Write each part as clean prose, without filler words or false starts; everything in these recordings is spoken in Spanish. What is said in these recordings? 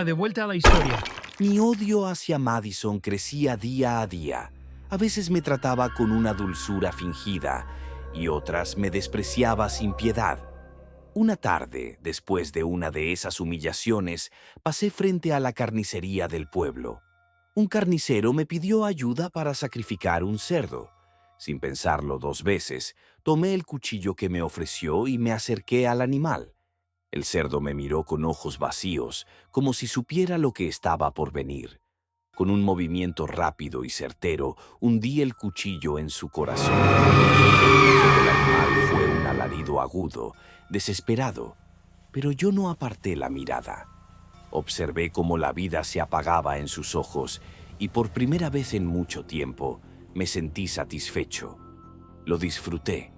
Ahora de vuelta a la historia. Mi odio hacia Madison crecía día a día. A veces me trataba con una dulzura fingida y otras me despreciaba sin piedad. Una tarde, después de una de esas humillaciones, pasé frente a la carnicería del pueblo. Un carnicero me pidió ayuda para sacrificar un cerdo. Sin pensarlo dos veces, tomé el cuchillo que me ofreció y me acerqué al animal. El cerdo me miró con ojos vacíos, como si supiera lo que estaba por venir. Con un movimiento rápido y certero, hundí el cuchillo en su corazón. El animal fue un alarido agudo, desesperado, pero yo no aparté la mirada. Observé cómo la vida se apagaba en sus ojos y por primera vez en mucho tiempo me sentí satisfecho. Lo disfruté.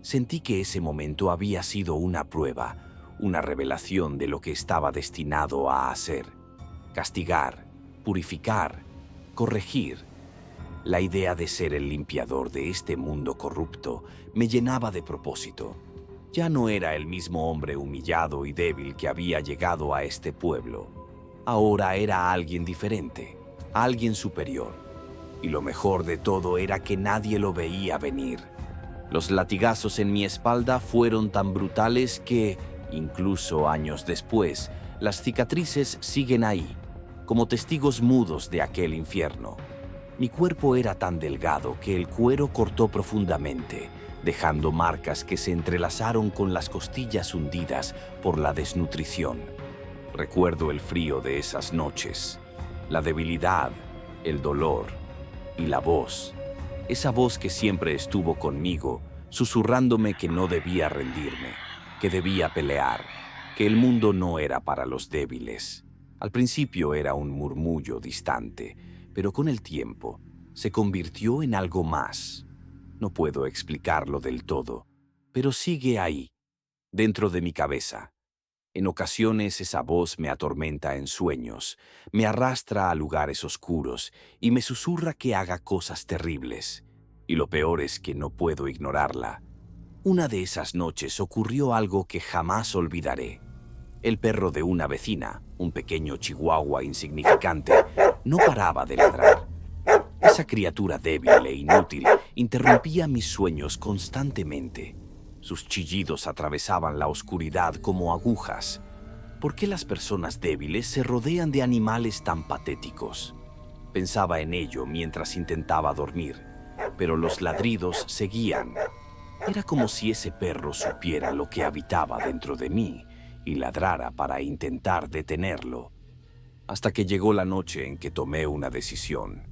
Sentí que ese momento había sido una prueba, una revelación de lo que estaba destinado a hacer. Castigar, purificar, corregir. La idea de ser el limpiador de este mundo corrupto me llenaba de propósito. Ya no era el mismo hombre humillado y débil que había llegado a este pueblo. Ahora era alguien diferente, alguien superior. Y lo mejor de todo era que nadie lo veía venir. Los latigazos en mi espalda fueron tan brutales que, incluso años después, las cicatrices siguen ahí, como testigos mudos de aquel infierno. Mi cuerpo era tan delgado que el cuero cortó profundamente, dejando marcas que se entrelazaron con las costillas hundidas por la desnutrición. Recuerdo el frío de esas noches, la debilidad, el dolor y la voz. Esa voz que siempre estuvo conmigo, susurrándome que no debía rendirme, que debía pelear, que el mundo no era para los débiles. Al principio era un murmullo distante, pero con el tiempo se convirtió en algo más. No puedo explicarlo del todo, pero sigue ahí, dentro de mi cabeza. En ocasiones esa voz me atormenta en sueños, me arrastra a lugares oscuros y me susurra que haga cosas terribles. Y lo peor es que no puedo ignorarla. Una de esas noches ocurrió algo que jamás olvidaré. El perro de una vecina, un pequeño chihuahua insignificante, no paraba de ladrar. Esa criatura débil e inútil interrumpía mis sueños constantemente. Sus chillidos atravesaban la oscuridad como agujas. ¿Por qué las personas débiles se rodean de animales tan patéticos? Pensaba en ello mientras intentaba dormir, pero los ladridos seguían. Era como si ese perro supiera lo que habitaba dentro de mí y ladrara para intentar detenerlo. Hasta que llegó la noche en que tomé una decisión.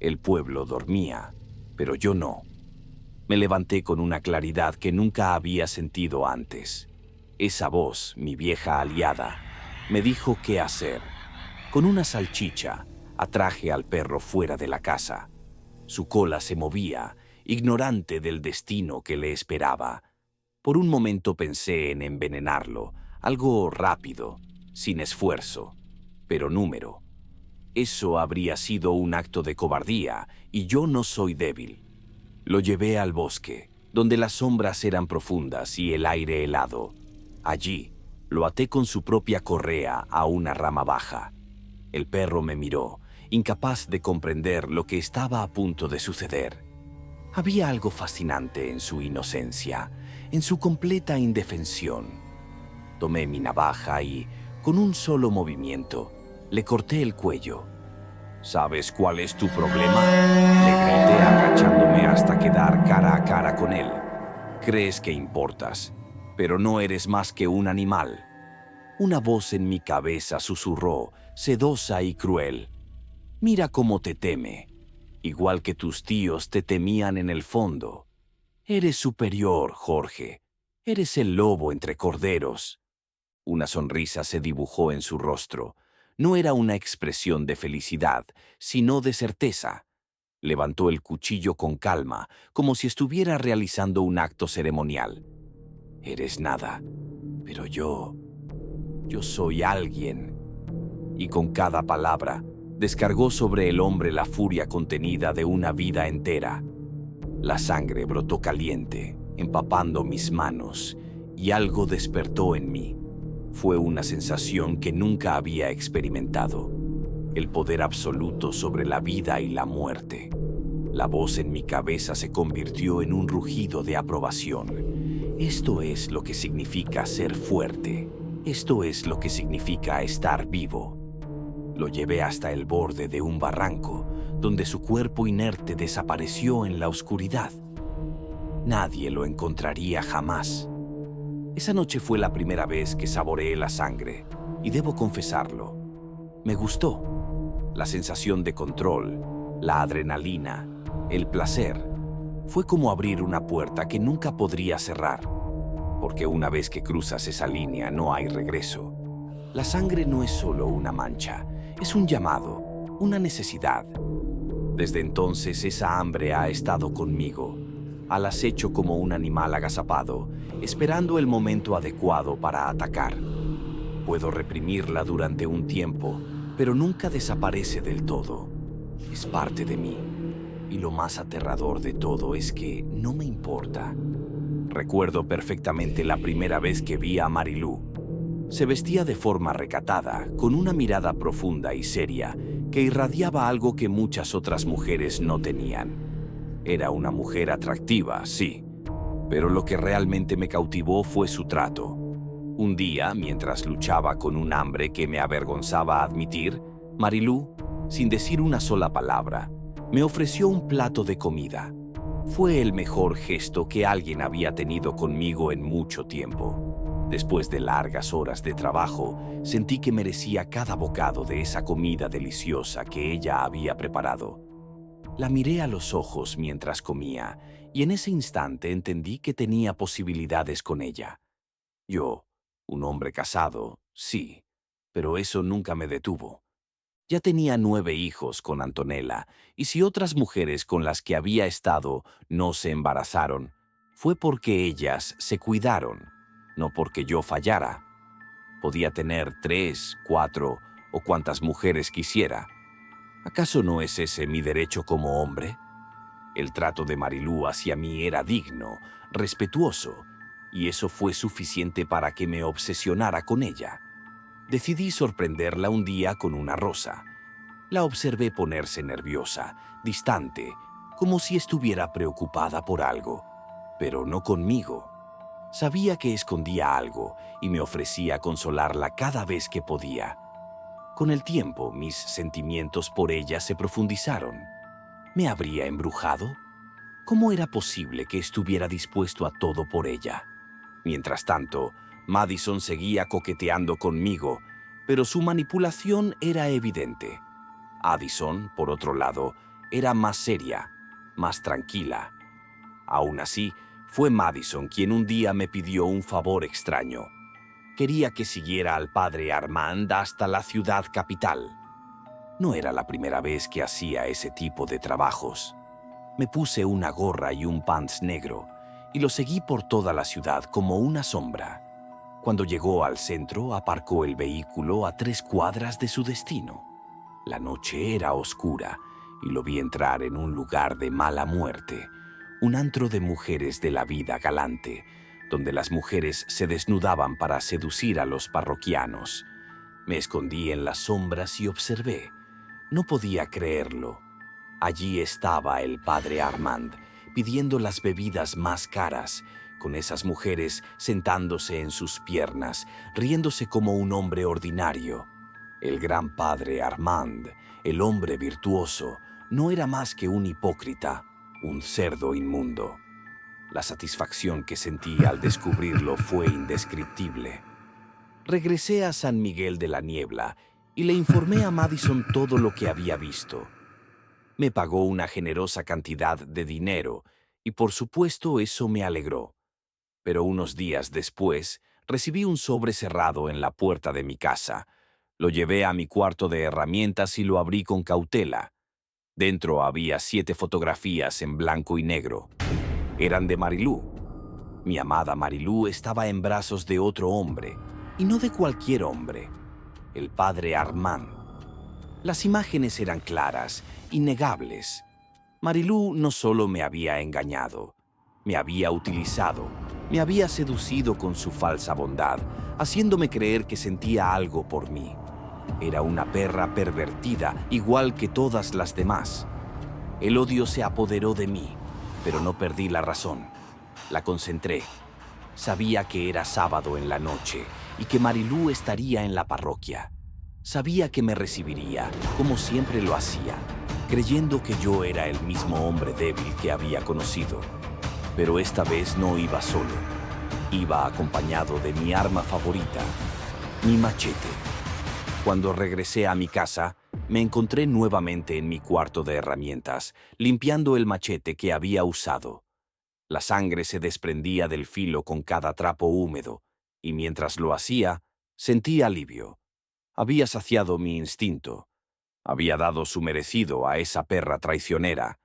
El pueblo dormía, pero yo no. Me levanté con una claridad que nunca había sentido antes. Esa voz, mi vieja aliada, me dijo qué hacer. Con una salchicha, atraje al perro fuera de la casa. Su cola se movía, ignorante del destino que le esperaba. Por un momento pensé en envenenarlo, algo rápido, sin esfuerzo, pero número. Eso habría sido un acto de cobardía, y yo no soy débil. Lo llevé al bosque, donde las sombras eran profundas y el aire helado. Allí, lo até con su propia correa a una rama baja. El perro me miró, incapaz de comprender lo que estaba a punto de suceder. Había algo fascinante en su inocencia, en su completa indefensión. Tomé mi navaja y, con un solo movimiento, le corté el cuello. ¿Sabes cuál es tu problema?, le grité agachándome hasta quedar cara a cara con él. Crees que importas, pero no eres más que un animal. Una voz en mi cabeza susurró, sedosa y cruel. Mira cómo te teme, igual que tus tíos te temían en el fondo. Eres superior, Jorge. Eres el lobo entre corderos. Una sonrisa se dibujó en su rostro. No era una expresión de felicidad, sino de certeza. Levantó el cuchillo con calma, como si estuviera realizando un acto ceremonial. Eres nada, pero yo soy alguien. Y con cada palabra, descargó sobre el hombre la furia contenida de una vida entera. La sangre brotó caliente, empapando mis manos, y algo despertó en mí. Fue una sensación que nunca había experimentado. El poder absoluto sobre la vida y la muerte. La voz en mi cabeza se convirtió en un rugido de aprobación. Esto es lo que significa ser fuerte. Esto es lo que significa estar vivo. Lo llevé hasta el borde de un barranco, donde su cuerpo inerte desapareció en la oscuridad. Nadie lo encontraría jamás. Esa noche fue la primera vez que saboreé la sangre, y debo confesarlo. Me gustó. La sensación de control, la adrenalina, el placer, fue como abrir una puerta que nunca podría cerrar, porque una vez que cruzas esa línea no hay regreso. La sangre no es solo una mancha, es un llamado, una necesidad. Desde entonces esa hambre ha estado conmigo, al acecho como un animal agazapado, esperando el momento adecuado para atacar. Puedo reprimirla durante un tiempo, pero nunca desaparece del todo. Es parte de mí. Y lo más aterrador de todo es que no me importa. Recuerdo perfectamente la primera vez que vi a Marilú. Se vestía de forma recatada, con una mirada profunda y seria que irradiaba algo que muchas otras mujeres no tenían. Era una mujer atractiva, sí, pero lo que realmente me cautivó fue su trato. Un día, mientras luchaba con un hambre que me avergonzaba admitir, Marilú, sin decir una sola palabra, me ofreció un plato de comida. Fue el mejor gesto que alguien había tenido conmigo en mucho tiempo. Después de largas horas de trabajo, sentí que merecía cada bocado de esa comida deliciosa que ella había preparado. La miré a los ojos mientras comía, y en ese instante entendí que tenía posibilidades con ella. Yo, un hombre casado, sí, pero eso nunca me detuvo. Ya tenía 9 hijos con Antonella, y si otras mujeres con las que había estado no se embarazaron, fue porque ellas se cuidaron, no porque yo fallara. Podía tener 3, 4 o cuantas mujeres quisiera. ¿Acaso no es ese mi derecho como hombre? El trato de Marilú hacia mí era digno, respetuoso, y eso fue suficiente para que me obsesionara con ella. Decidí sorprenderla un día con una rosa. La observé ponerse nerviosa, distante, como si estuviera preocupada por algo, pero no conmigo. Sabía que escondía algo y me ofrecía consolarla cada vez que podía. Con el tiempo, mis sentimientos por ella se profundizaron. ¿Me habría embrujado? ¿Cómo era posible que estuviera dispuesto a todo por ella? Mientras tanto, Madison seguía coqueteando conmigo, pero su manipulación era evidente. Addison, por otro lado, era más seria, más tranquila. Aún así, fue Madison quien un día me pidió un favor extraño. Quería que siguiera al padre Armand hasta la ciudad capital. No era la primera vez que hacía ese tipo de trabajos. Me puse una gorra y un pants negro y lo seguí por toda la ciudad como una sombra. Cuando llegó al centro, aparcó el vehículo a 3 cuadras de su destino. La noche era oscura y lo vi entrar en un lugar de mala muerte, un antro de mujeres de la vida galante, donde las mujeres se desnudaban para seducir a los parroquianos. Me escondí en las sombras y observé. No podía creerlo. Allí estaba el padre Armand, pidiendo las bebidas más caras, con esas mujeres sentándose en sus piernas, riéndose como un hombre ordinario. El gran padre Armand, el hombre virtuoso, no era más que un hipócrita, un cerdo inmundo. La satisfacción que sentí al descubrirlo fue indescriptible. Regresé a San Miguel de la Niebla y le informé a Madison todo lo que había visto. Me pagó una generosa cantidad de dinero y por supuesto eso me alegró. Pero unos días después recibí un sobre cerrado en la puerta de mi casa. Lo llevé a mi cuarto de herramientas y lo abrí con cautela. Dentro había 7 fotografías en blanco y negro. Eran de Marilú. Mi amada Marilú estaba en brazos de otro hombre, y no de cualquier hombre, el padre Armand. Las imágenes eran claras, innegables. Marilú no solo me había engañado, me había utilizado, Me había seducido con su falsa bondad, haciéndome creer que sentía algo por mí. Era una perra pervertida, igual que todas las demás. El odio se apoderó de mí, pero no perdí la razón. La concentré. Sabía que era sábado en la noche y que Marilú estaría en la parroquia. Sabía que me recibiría, como siempre lo hacía, creyendo que yo era el mismo hombre débil que había conocido. Pero esta vez no iba solo. Iba acompañado de mi arma favorita, mi machete. Cuando regresé a mi casa, me encontré nuevamente en mi cuarto de herramientas, limpiando el machete que había usado. La sangre se desprendía del filo con cada trapo húmedo, y mientras lo hacía, sentí alivio. Había saciado mi instinto. Había dado su merecido a esa perra traicionera.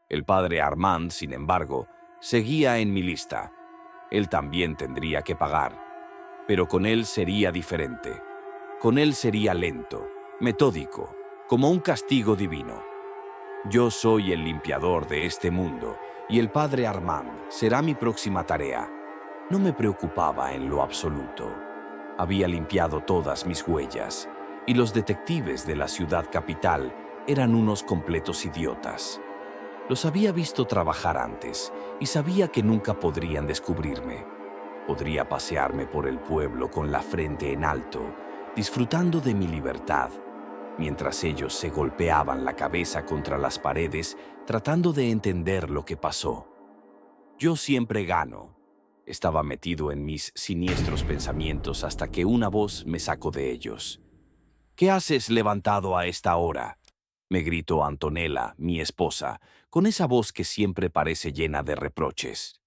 El padre Armand, sin embargo, seguía en mi lista. Él también tendría que pagar. Pero con él sería diferente. Con él sería lento, metódico, como un castigo divino. Yo soy el limpiador de este mundo, y el padre Armand será mi próxima tarea. No me preocupaba en lo absoluto. Había limpiado todas mis huellas, y los detectives de la ciudad capital eran unos completos idiotas. Los había visto trabajar antes, y sabía que nunca podrían descubrirme. Podría pasearme por el pueblo con la frente en alto, disfrutando de mi libertad, mientras ellos se golpeaban la cabeza contra las paredes tratando de entender lo que pasó. Yo siempre gano. Estaba metido en mis siniestros pensamientos hasta que una voz me sacó de ellos. «¿Qué haces levantado a esta hora?», me gritó Antonella, mi esposa, con esa voz que siempre parece llena de reproches.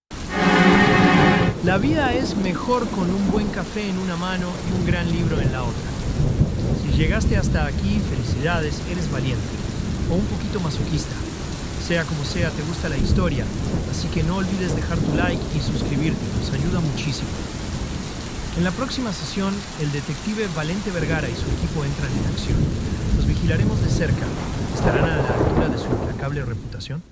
La vida es mejor con un buen café en una mano y un gran libro en la otra. Si llegaste hasta aquí, felicidades, eres valiente. O un poquito masoquista. Sea como sea, te gusta la historia, así que no olvides dejar tu like y suscribirte, nos ayuda muchísimo. En la próxima sesión, el detective Valente Vergara y su equipo entran en acción. Los vigilaremos de cerca. ¿Estarán a la altura de su implacable reputación?